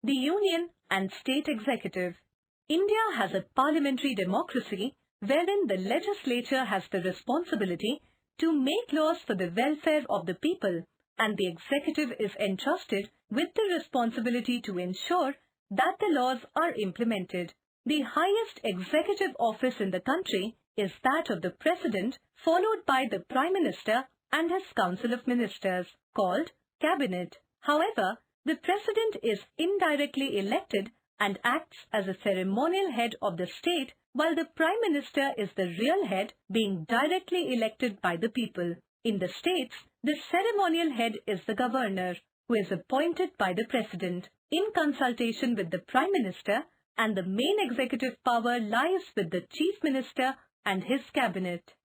The Union and State Executive. India has a parliamentary democracy wherein the legislature has the responsibility to make laws for the welfare of the people, and the executive is entrusted with the responsibility to ensure that the laws are implemented. The highest executive office in the country is that of the President, followed by the Prime Minister and his Council of Ministers, called Cabinet. However, the President is indirectly elected and acts as a ceremonial head of the state, while the Prime Minister is the real head, being directly elected by the people. In the states, the ceremonial head is the Governor, who is appointed by the President in consultation with the Prime Minister, and the main executive power lies with the Chief Minister and his Cabinet.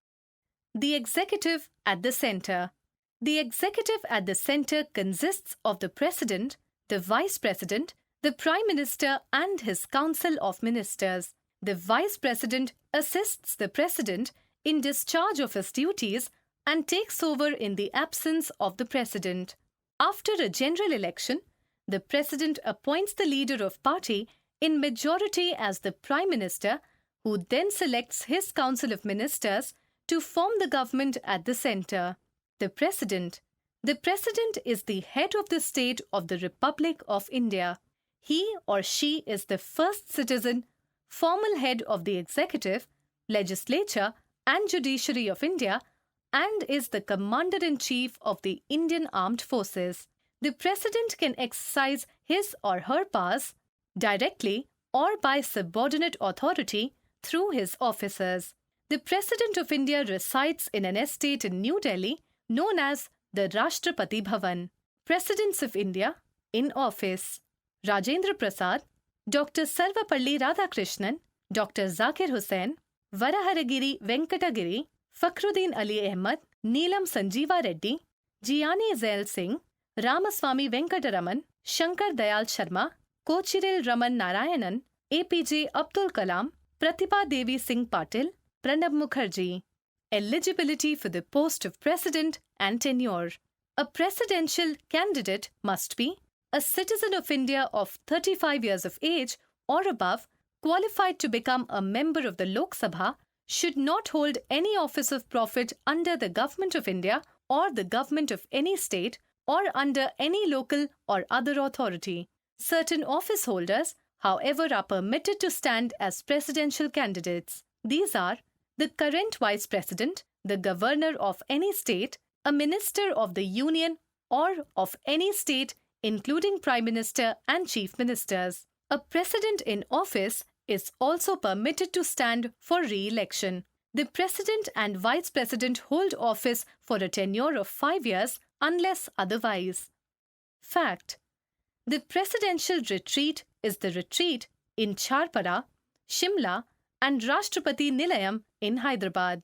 The Executive at the Centre. The Executive at the Centre consists of the President, the Vice President, the Prime Minister and his Council of Ministers. The Vice President assists the President in discharge of his duties and takes over in the absence of the President. After a general election, the President appoints the leader of party in majority as the Prime Minister, who then selects his Council of Ministers to form the government at the centre. The President. The President is the head of the state of the Republic of India. He or she is the first citizen, formal head of the Executive, Legislature and Judiciary of India, and is the Commander-in-Chief of the Indian Armed Forces. The President can exercise his or her powers directly or by subordinate authority through his officers. The President of India resides in an estate in New Delhi known as the Rashtrapati Bhavan. Presidents of India in office: Rajendra Prasad, Dr. Sarvapalli Radhakrishnan, Dr. Zakir Hussain, Varaharagiri Venkatagiri, Fakhruddin Ali Ahmad, Neelam Sanjeeva Reddy, Giani Zail Singh, Ramaswamy Venkataraman, Shankar Dayal Sharma, Kochiril Raman Narayanan, APJ Abdul Kalam, Pratibha Devi Singh Patil, Pranab Mukherjee. Eligibility for the post of President and tenure. A presidential candidate must be a citizen of India of 35 years of age or above, qualified to become a member of the Lok Sabha, should not hold any office of profit under the Government of India or the government of any state or under any local or other authority. Certain office holders, however, are permitted to stand as presidential candidates. These are the current Vice President, the Governor of any state, a Minister of the Union or of any state, including Prime Minister and Chief Ministers. A President in office is also permitted to stand for re-election. The President and Vice President hold office for a tenure of 5 years unless otherwise. Fact: the presidential retreat is the retreat in Charpara, Shimla and Rashtrapati Nilayam in Hyderabad.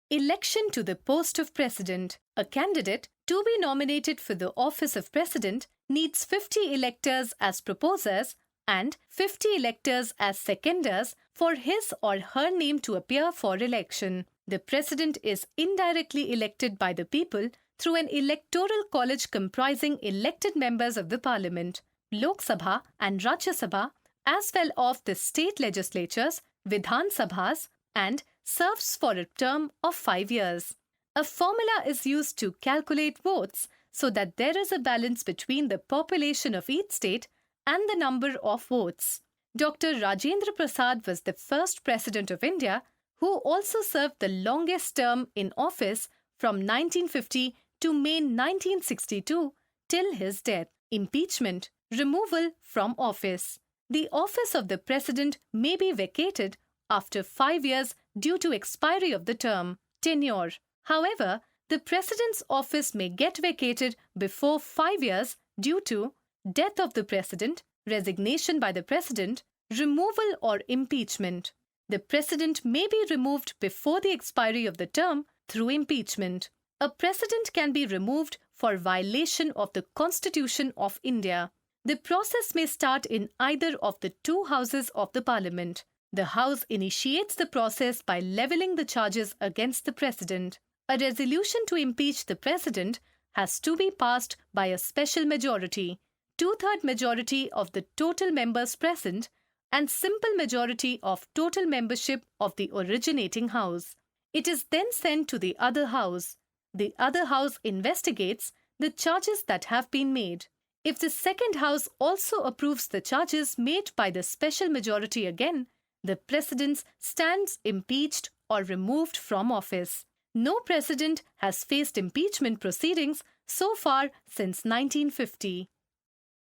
Election to the post of President. A candidate to be nominated for the office of President needs 50 electors as proposers and 50 electors as seconders for his or her name to appear for election. The President is indirectly elected by the people through an electoral college comprising elected members of the Parliament, Lok Sabha and Rajya Sabha, as well of the state legislatures, Vidhan Sabhas, and serves for a term of 5 years. A formula is used to calculate votes so that there is a balance between the population of each state and the number of votes. Dr. Rajendra Prasad was the first President of India who also served the longest term in office from 1950 to May 1962 till his death. Impeachment, removal from office. The office of the President may be vacated after 5 years due to expiry of the term. Tenure. However, the President's office may get vacated before 5 years due to death of the President, resignation by the President, removal or impeachment. The President may be removed before the expiry of the term through impeachment. A President can be removed for violation of the Constitution of India. The process may start in either of the two houses of the Parliament. The House initiates the process by levelling the charges against the President. A resolution to impeach the President has to be passed by a special majority, two-thirds majority of the total members present and simple majority of total membership of the originating house. It is then sent to the other house. The other house investigates the charges that have been made. If the second house also approves the charges made by the special majority again, the president stands impeached or removed from office. No president has faced impeachment proceedings so far since 1950.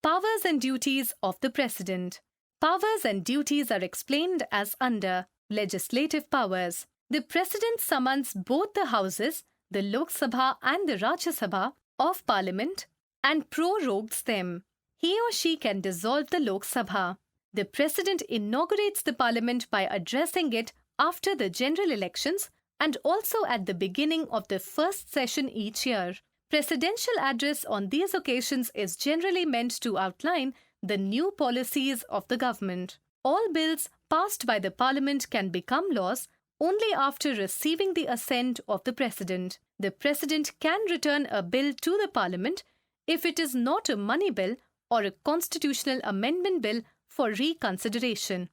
Powers and duties of the president. Powers and duties are explained as under legislative powers. The president summons both the houses, the Lok Sabha and the Rajya Sabha, of Parliament and prorogues them. He or she can dissolve the Lok Sabha. The president inaugurates the Parliament by addressing it after the general elections and also at the beginning of the first session each year. Presidential address on these occasions is generally meant to outline the new policies of the government. All bills passed by the Parliament can become laws only after receiving the assent of the President. The President can return a bill to the Parliament if it is not a money bill or a constitutional amendment bill for reconsideration.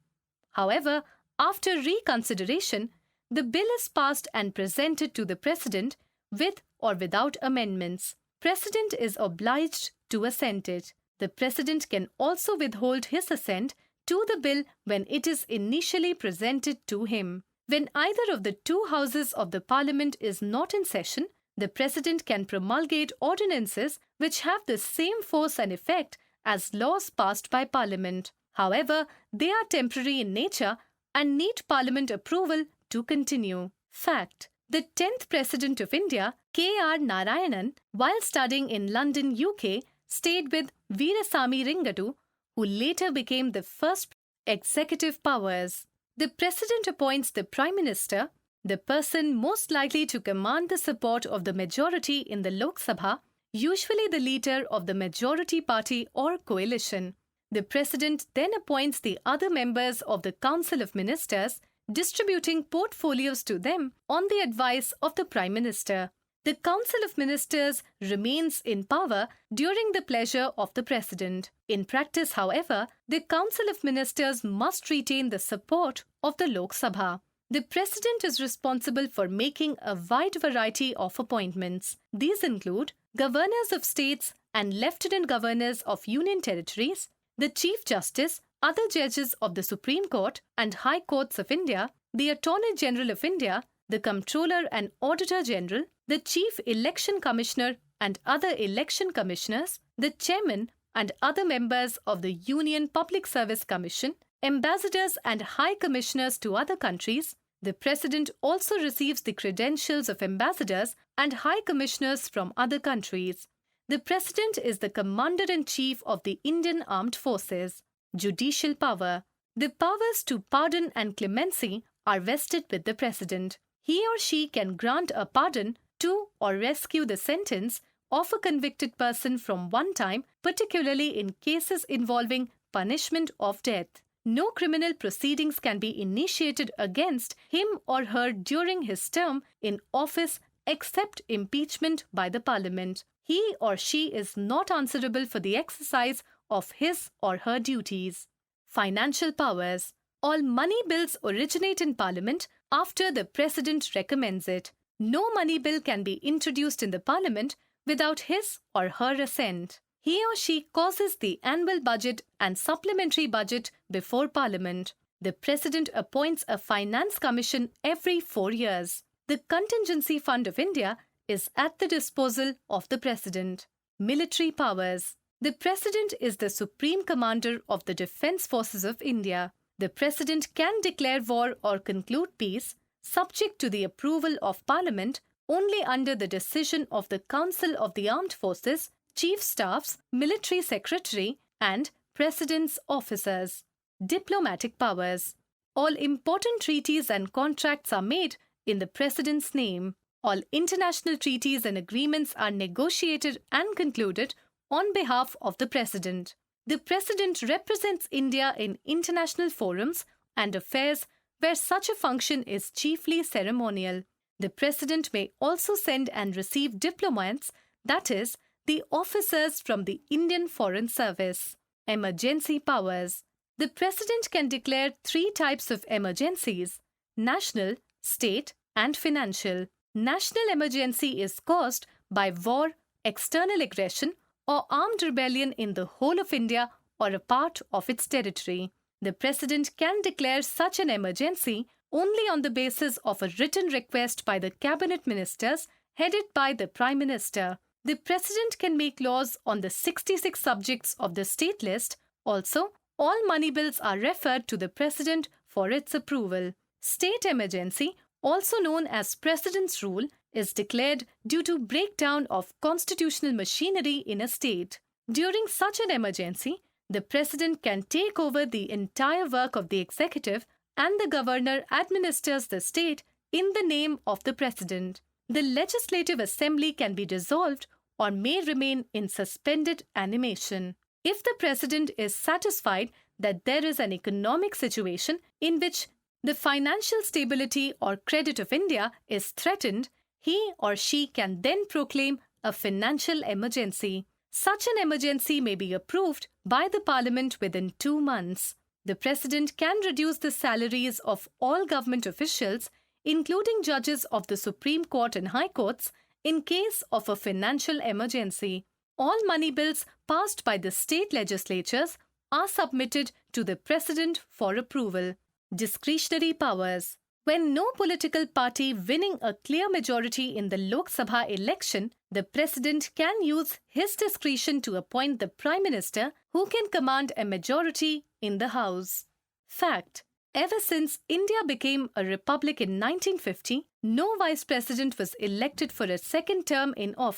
However, after reconsideration, the bill is passed and presented to the President with or without amendments. President is obliged to assent it. The President can also withhold his assent to the bill when it is initially presented to him. When either of the two houses of the Parliament is not in session, the President can promulgate ordinances which have the same force and effect as laws passed by Parliament. However, they are temporary in nature and need Parliament approval to continue. Fact: the 10th President of India, K.R. Narayanan, while studying in London, UK, stayed with Veerasamy Ringadu, who later became the first executive powers. The President appoints the Prime Minister, the person most likely to command the support of the majority in the Lok Sabha, usually the leader of the majority party or coalition. The President then appoints the other members of the Council of Ministers, distributing portfolios to them on the advice of the Prime Minister. The Council of Ministers remains in power during the pleasure of the President. In practice, however, the Council of Ministers must retain the support of the Lok Sabha. The President is responsible for making a wide variety of appointments. These include governors of states and lieutenant governors of union territories, the Chief Justice, other judges of the Supreme Court and High Courts of India, the Attorney General of India, the Comptroller and Auditor General, the Chief Election Commissioner and other election commissioners, the Chairman and other members of the Union Public Service Commission, ambassadors and high commissioners to other countries. The President also receives the credentials of ambassadors and high commissioners from other countries. The President is the Commander-in-Chief of the Indian Armed Forces. Judicial power. The powers to pardon and clemency are vested with the President. He or she can grant a pardon to or rescue the sentence of a convicted person from one time, particularly in cases involving punishment of death. No criminal proceedings can be initiated against him or her during his term in office except impeachment by the Parliament. He or she is not answerable for the exercise of his or her duties. Financial powers. All money bills originate in Parliament after the President recommends it. No money bill can be introduced in the Parliament without his or her assent. He or she causes the annual budget and supplementary budget before Parliament. The President appoints a finance commission every 4 years. The Contingency Fund of India is at the disposal of the President. Military powers. The President is the Supreme Commander of the Defence Forces of India. The President can declare war or conclude peace, subject to the approval of Parliament, only under the decision of the Council of the Armed Forces, Chief Staffs, Military Secretary, and President's officers. Diplomatic powers. All important treaties and contracts are made in the President's name. All international treaties and agreements are negotiated and concluded on behalf of the President. The President represents India in international forums and affairs where such a function is chiefly ceremonial. The President may also send and receive diplomats, that is, the officers from the Indian Foreign Service. Emergency powers. The President can declare 3 types of emergencies: national, state, and financial. National emergency is caused by war, external aggression, or armed rebellion in the whole of India or a part of its territory. The President can declare such an emergency only on the basis of a written request by the cabinet ministers headed by the Prime Minister. The President can make laws on the 66 subjects of the state list. Also, all money bills are referred to the President for its approval. State emergency, also known as President's Rule, is declared due to breakdown of constitutional machinery in a state. During such an emergency, the President can take over the entire work of the executive and the governor administers the state in the name of the President. The Legislative Assembly can be dissolved or may remain in suspended animation. If the President is satisfied that there is an economic situation in which the financial stability or credit of India is threatened, he or she can then proclaim a financial emergency. Such an emergency may be approved by the Parliament within 2 months. The President can reduce the salaries of all government officials, including judges of the Supreme Court and High Courts, in case of a financial emergency. All money bills passed by the state legislatures are submitted to the President for approval. Discretionary powers. When no political party winning a clear majority in the Lok Sabha election, the President can use his discretion to appoint the Prime Minister who can command a majority in the House. Fact. Ever since India became a republic in 1950, no Vice President was elected for a second term in office.